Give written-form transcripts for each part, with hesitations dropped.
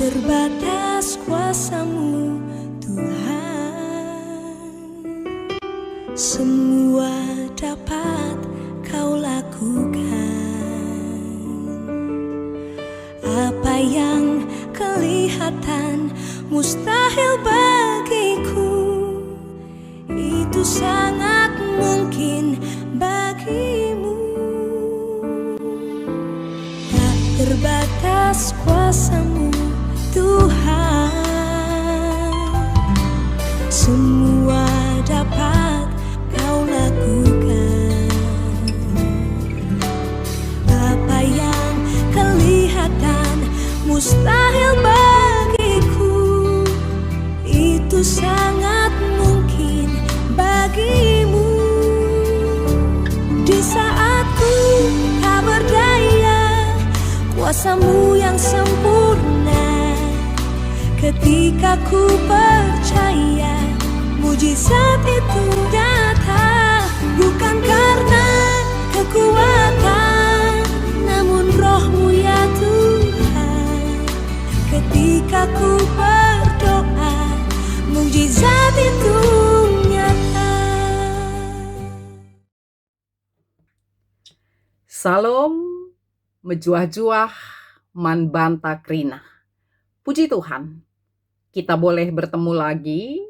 terbatas kuasa-Mu Tuhan, semua dapat Kau lakukan. Apa yang kelihatan mustahil bagiku, itu sangat mungkin bagimu. Tak terbatas kuasa-Mu Tuhan, semua dapat Kau lakukan. Apa yang kelihatan mustahil bagiku, itu sangat mungkin bagimu. Di saat ku tak berdaya, kuasa-Mu yang sempurna. Ketika ku percaya, mujizat itu datang. Bukan karena kekuatan, namun Roh-Mu ya Tuhan. Ketika ku berdoa, mujizat itu nyata. Salam mejuah-juah manbanta krina. Puji Tuhan, kita boleh bertemu lagi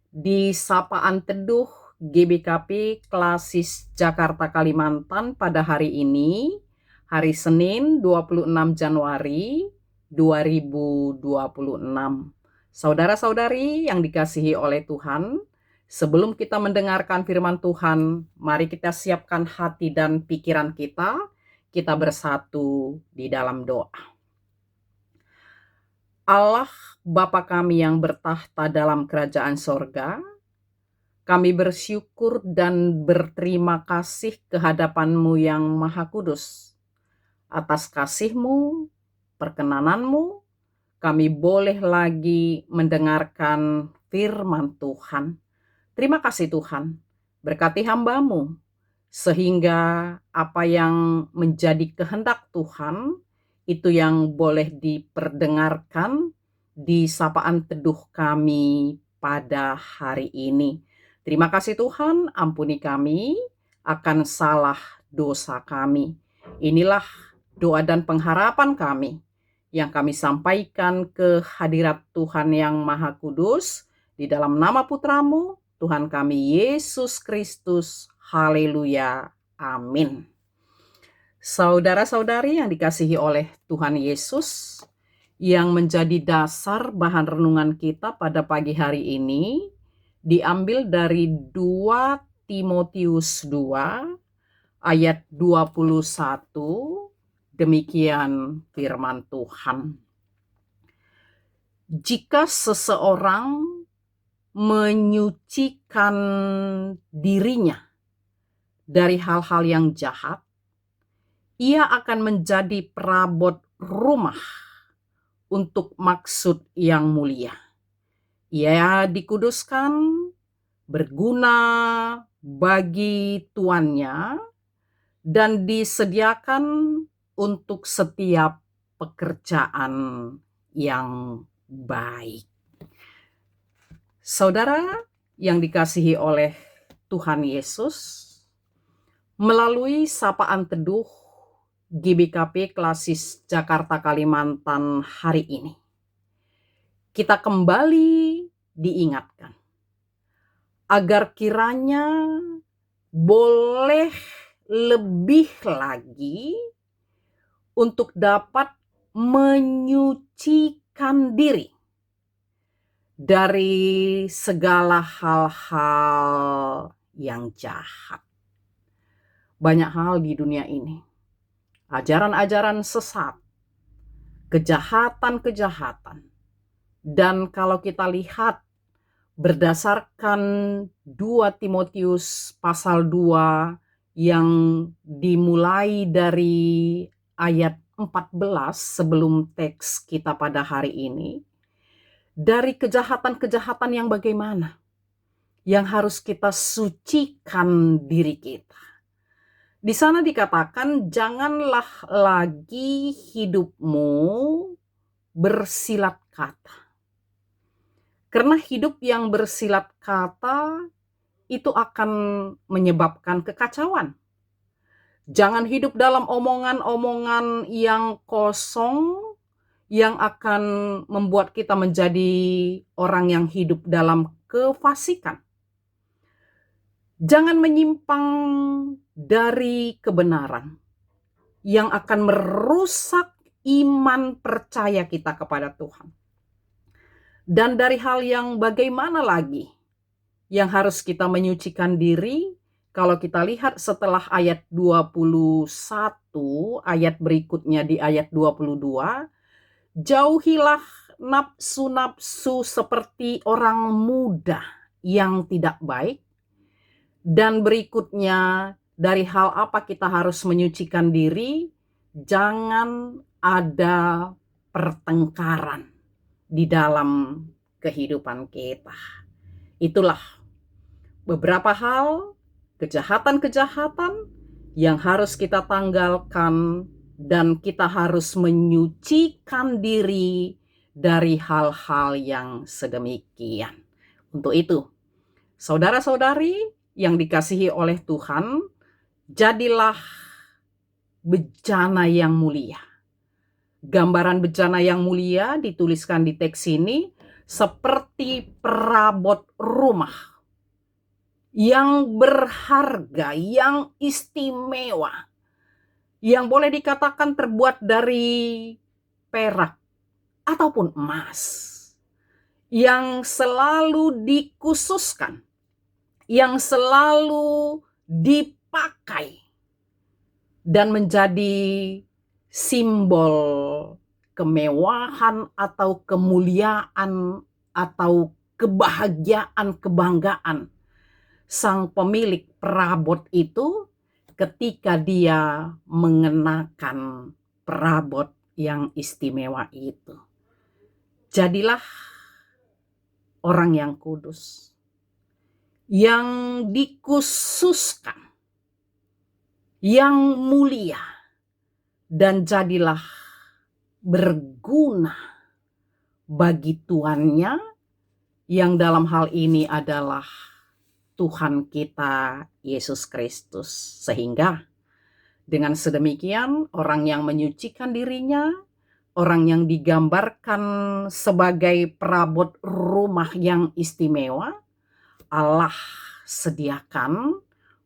di Sapaan Teduh GBKP Klasis Jakarta Kalimantan pada hari ini, hari Senin 26 Januari 2026. Saudara-saudari yang dikasihi oleh Tuhan, sebelum kita mendengarkan firman Tuhan, mari kita siapkan hati dan pikiran kita bersatu di dalam doa. Allah Bapa kami yang bertahta dalam kerajaan sorga, kami bersyukur dan berterima kasih kehadapan-Mu yang Maha Kudus. Atas kasih-Mu, perkenanan-Mu, kami boleh lagi mendengarkan firman Tuhan. Terima kasih Tuhan, berkati hamba-Mu, sehingga apa yang menjadi kehendak Tuhan, itu yang boleh diperdengarkan di sapaan teduh kami pada hari ini. Terima kasih Tuhan, ampuni kami akan salah dosa kami. Inilah doa dan pengharapan kami yang kami sampaikan ke hadirat Tuhan yang Maha Kudus di dalam nama Putra-Mu, Tuhan kami Yesus Kristus. Haleluya. Amin. Saudara-saudari yang dikasihi oleh Tuhan Yesus, yang menjadi dasar bahan renungan kita pada pagi hari ini diambil dari 2 Timotius 2 ayat 21. Demikian firman Tuhan. Jika seseorang menyucikan dirinya dari hal-hal yang jahat, ia akan menjadi perabot rumah untuk maksud yang mulia. Ia dikuduskan, berguna bagi tuannya, dan disediakan untuk setiap pekerjaan yang baik. Saudara yang dikasihi oleh Tuhan Yesus, melalui sapaan teduh GBKP Klasis Jakarta Kalimantan hari ini, kita kembali diingatkan agar kiranya boleh lebih lagi untuk dapat menyucikan diri dari segala hal-hal yang jahat. Banyak hal di dunia ini, ajaran-ajaran sesat, kejahatan-kejahatan. Dan kalau kita lihat berdasarkan 2 Timotius pasal 2 yang dimulai dari ayat 14 sebelum teks kita pada hari ini, dari kejahatan-kejahatan yang bagaimana yang harus kita sucikan diri kita. Di sana dikatakan, janganlah lagi hidupmu bersilat kata. Karena hidup yang bersilat kata itu akan menyebabkan kekacauan. Jangan hidup dalam omongan-omongan yang kosong, yang akan membuat kita menjadi orang yang hidup dalam kefasikan. Jangan menyimpang dari kebenaran yang akan merusak iman percaya kita kepada Tuhan. Dan dari hal yang bagaimana lagi yang harus kita menyucikan diri, kalau kita lihat setelah ayat 21, ayat berikutnya di ayat 22, jauhilah nafsu-nafsu seperti orang muda yang tidak baik. Dan berikutnya, dari hal apa kita harus menyucikan diri, jangan ada pertengkaran di dalam kehidupan kita. Itulah beberapa hal, kejahatan-kejahatan yang harus kita tanggalkan, dan kita harus menyucikan diri dari hal-hal yang sedemikian. Untuk itu, saudara-saudari yang dikasihi oleh Tuhan, jadilah bejana yang mulia. Gambaran bejana yang mulia dituliskan di teks ini seperti perabot rumah yang berharga, yang istimewa, yang boleh dikatakan terbuat dari perak ataupun emas, yang selalu dikhususkan, yang selalu dipakai dan menjadi simbol kemewahan atau kemuliaan atau kebahagiaan, kebanggaan sang pemilik perabot itu ketika dia mengenakan perabot yang istimewa itu. Jadilah orang yang kudus, yang dikhususkan, yang mulia, dan jadilah berguna bagi tuannya, yang dalam hal ini adalah Tuhan kita Yesus Kristus. Sehingga dengan sedemikian orang yang menyucikan dirinya, orang yang digambarkan sebagai perabot rumah yang istimewa, Allah sediakan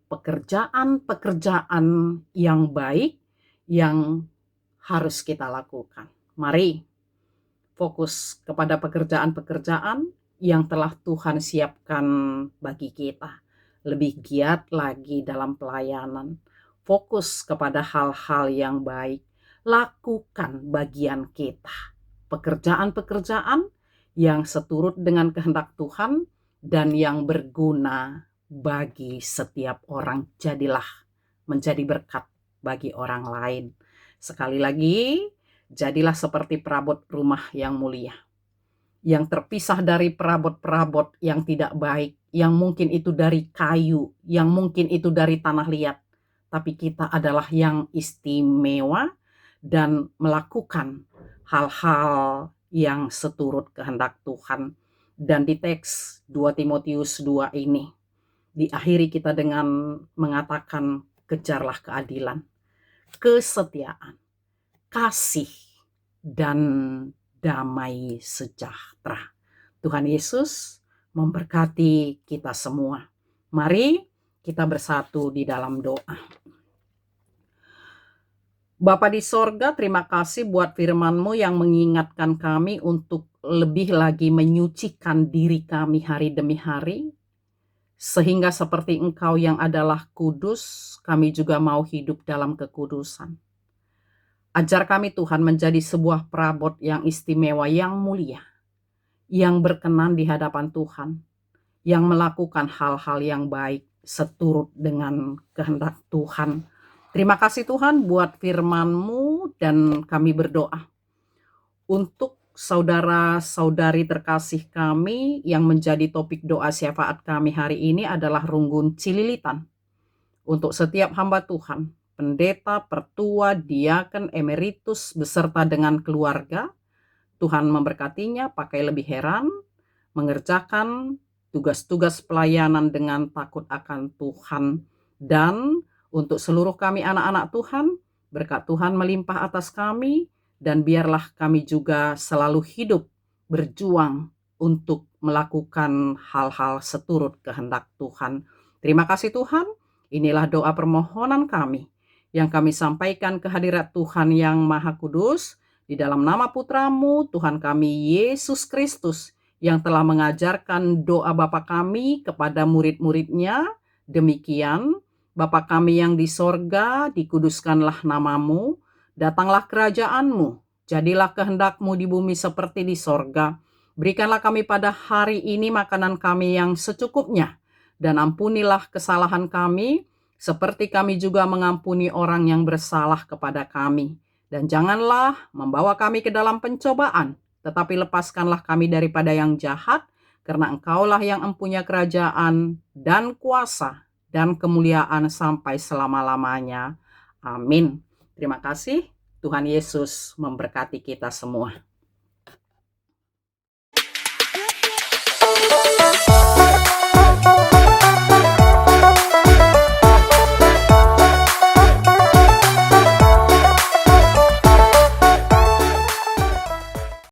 pekerjaan-pekerjaan yang baik yang harus kita lakukan. Mari fokus kepada pekerjaan-pekerjaan yang telah Tuhan siapkan bagi kita. Lebih giat lagi dalam pelayanan. Fokus kepada hal-hal yang baik. Lakukan bagian kita. Pekerjaan-pekerjaan yang seturut dengan kehendak Tuhan dan yang berguna bagi setiap orang. Jadilah menjadi berkat bagi orang lain. Sekali lagi, jadilah seperti perabot rumah yang mulia, yang terpisah dari perabot-perabot yang tidak baik, yang mungkin itu dari kayu, yang mungkin itu dari tanah liat. Tapi kita adalah yang istimewa dan melakukan hal-hal yang seturut kehendak Tuhan. Dan di teks 2 Timotius 2 ini, diakhiri kita dengan mengatakan kejarlah keadilan, kesetiaan, kasih, dan damai sejahtera. Tuhan Yesus memberkati kita semua. Mari kita bersatu di dalam doa. Bapa di sorga, terima kasih buat firman-Mu yang mengingatkan kami untuk lebih lagi menyucikan diri kami hari demi hari. Sehingga seperti Engkau yang adalah kudus, kami juga mau hidup dalam kekudusan. Ajar kami Tuhan menjadi sebuah perabot yang istimewa, yang mulia, yang berkenan di hadapan Tuhan, yang melakukan hal-hal yang baik seturut dengan kehendak Tuhan. Terima kasih Tuhan buat firman-Mu, dan kami berdoa untuk saudara-saudari terkasih kami yang menjadi topik doa syafaat kami hari ini adalah Runggun Cililitan. Untuk setiap hamba Tuhan, pendeta, pertua, diaken, emeritus beserta dengan keluarga, Tuhan memberkatinya, pakai lebih heran, mengerjakan tugas-tugas pelayanan dengan takut akan Tuhan. Dan untuk seluruh kami anak-anak Tuhan, berkat Tuhan melimpah atas kami, dan biarlah kami juga selalu hidup berjuang untuk melakukan hal-hal seturut kehendak Tuhan. Terima kasih Tuhan, inilah doa permohonan kami yang kami sampaikan ke hadirat Tuhan yang Maha Kudus, di dalam nama Putramu, Tuhan kami Yesus Kristus, yang telah mengajarkan doa Bapa kami kepada murid-muridnya. Demikian, Bapa kami yang di sorga, dikuduskanlah namamu, datanglah kerajaanmu, jadilah kehendakmu di bumi seperti di sorga. Berikanlah kami pada hari ini makanan kami yang secukupnya, dan ampunilah kesalahan kami, seperti kami juga mengampuni orang yang bersalah kepada kami. Dan janganlah membawa kami ke dalam pencobaan, tetapi lepaskanlah kami daripada yang jahat, karena Engkaulah yang empunya kerajaan dan kuasa dan kemuliaan sampai selama-lamanya. Amin. Terima kasih. Tuhan Yesus memberkati kita semua.